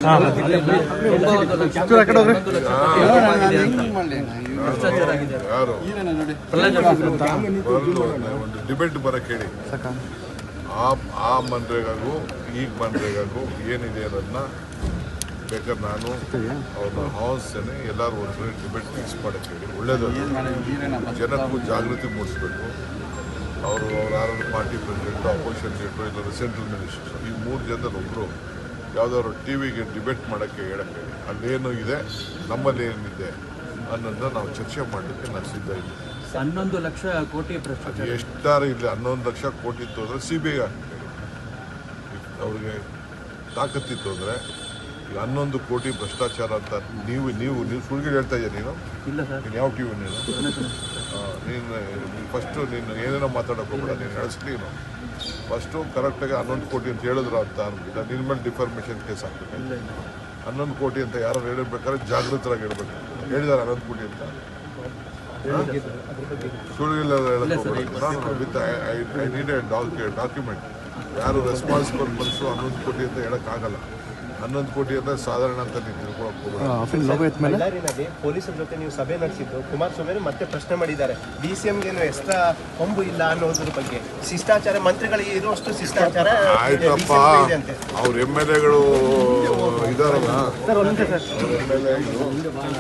ಒಂದು ಡಿಬೇಟ್ ಬರಕ್ಕೆ ಹೇಳಿ. ಆ ಮನ್ರೇಗಾಗೂ ಈಗ ಮನ್ರೇಗಾಗೂ ಏನಿದೆ ಅದನ್ನ ಬೇಕಾದ್ರೆ ನಾನು ಅವ್ರನ್ನ ಆಹ್ವಾನಿಸ್ತೇನೆ. ಎಲ್ಲರೂ ಒಂದು ಡಿಬೇಟ್ ಫಿಕ್ಸ್ ಮಾಡಕ್ಕೆ ಹೇಳಿ. ಒಳ್ಳೇದು, ಜನಕ್ಕೂ ಜಾಗೃತಿ ಮೂಡಿಸ್ಬೇಕು. ಅವರು ಯಾರು ಪಾರ್ಟಿ ಪ್ರೆಸಿಡೆಂಟು, ಅಪೋಸಿಷನ್ ಲೀಡರು, ಇಲ್ಲ ಸೆಂಟ್ರಲ್ ಮಿನಿಸ್ಟರ್, ಈ 3 ಜನದಲ್ಲಿ ಒಬ್ಬರು ಯಾವುದಾದ್ರು ಟಿ ವಿಗೆ ಡಿಬೇಟ್ ಮಾಡೋಕ್ಕೆ ಹೇಳಕ್ಕೆ ಹೇಳಿ. ಅಲ್ಲೇನು ಇದೆ, ನಮ್ಮಲ್ಲಿ ಏನಿದೆ ಅನ್ನೋದನ್ನ ನಾವು ಚರ್ಚೆ ಮಾಡಲಿಕ್ಕೆ ನಾನು ಸಿದ್ಧ ಇದ್ದೀನಿ. 11 ಲಕ್ಷ ಕೋಟಿ ಭ್ರಷ್ಟಾಚಾರ ಎಷ್ಟಾರು ಇಲ್ಲ, 11 ಲಕ್ಷ ಕೋಟಿ ಇತ್ತು ಅಂದರೆ CBI ಅವ್ರಿಗೆ ತಾಕತ್ತಿತ್ತು ಅಂದರೆ ಈಗ 11 ಕೋಟಿ ಭ್ರಷ್ಟಾಚಾರ ಅಂತ ನೀವು ಸುಳ್ಳು ಹೇಳ್ತಾ ಇದ್ದೀಯ. ನೀನು ಯಾವ ಟಿ ವಿ ನೀನು ಫಸ್ಟು ನೀನು ಏನೇನೋ ಮಾತಾಡೋಕೆ ಹೋಗ್ಬೇಡ. ನೀನು ನಡೆಸ್ತೀನೋ ಫಸ್ಟು ಕರೆಕ್ಟಾಗಿ 11 ಕೋಟಿ ಅಂತ ಹೇಳಿದ್ರು ಅಂತ ಅನ್ಬಿಟ್ಟು ನಿನ್ನ ಮೇಲೆ ಡಿಫಾರ್ಮೇಷನ್ ಕೇಸ್ ಹಾಕ್ಬೇಕು. 11 ಕೋಟಿ ಅಂತ ಯಾರು ಹೇಳಿರ್ಬೇಕಾದ್ರೆ ಜಾಗೃತರಾಗಿ ಹೇಳ್ಬೇಕು. ಹೇಳಿದಾರೆ 11 ಕೋಟಿ ಅಂತ ಸುಳ್ಳಿಲ್ಲ ಹೇಳಕ್ಕೆ ಹೋಗ್ಬೇಕು. ನಾನು with I need A document. ಯಾರು ರೆಸ್ಪಾನ್ಸಿಬಲ್ ಮನುಷ್ಯರು 11 ಕೋಟಿ ಅಂತ ಹೇಳೋಕ್ಕಾಗಲ್ಲ. 11 ಕೋಟಿ ಅಂದರೆ ಸಾಧಾರಣ ಅಂತ ನೀವು ತಿಳ್ಕೊಳಕ್ಕೆ ಹೋಗಲ್ಲ. ಪೊಲೀಸರ ಜೊತೆ ನೀವು ಸಭೆ ನಡೆಸಿದ್ದು ಕುಮಾರಸ್ವಾಮಿ ಮತ್ತೆ ಪ್ರಶ್ನೆ ಮಾಡಿದ್ದಾರೆ. DCMಗೇನು ಎಕ್ಸ್ಟ್ರಾ ಕೊಂಬು ಇಲ್ಲ ಅನ್ನೋದ್ರ ಬಗ್ಗೆ. ಶಿಷ್ಟಾಚಾರ ಮಂತ್ರಿಗಳಿಗೆ ಇರುವಷ್ಟು ಶಿಷ್ಟಾಚಾರ ಆಯ್ತಪ್ಪ. ಅವ್ರ MLAಗಳು ಇದಾರಲ್ಲ, MLA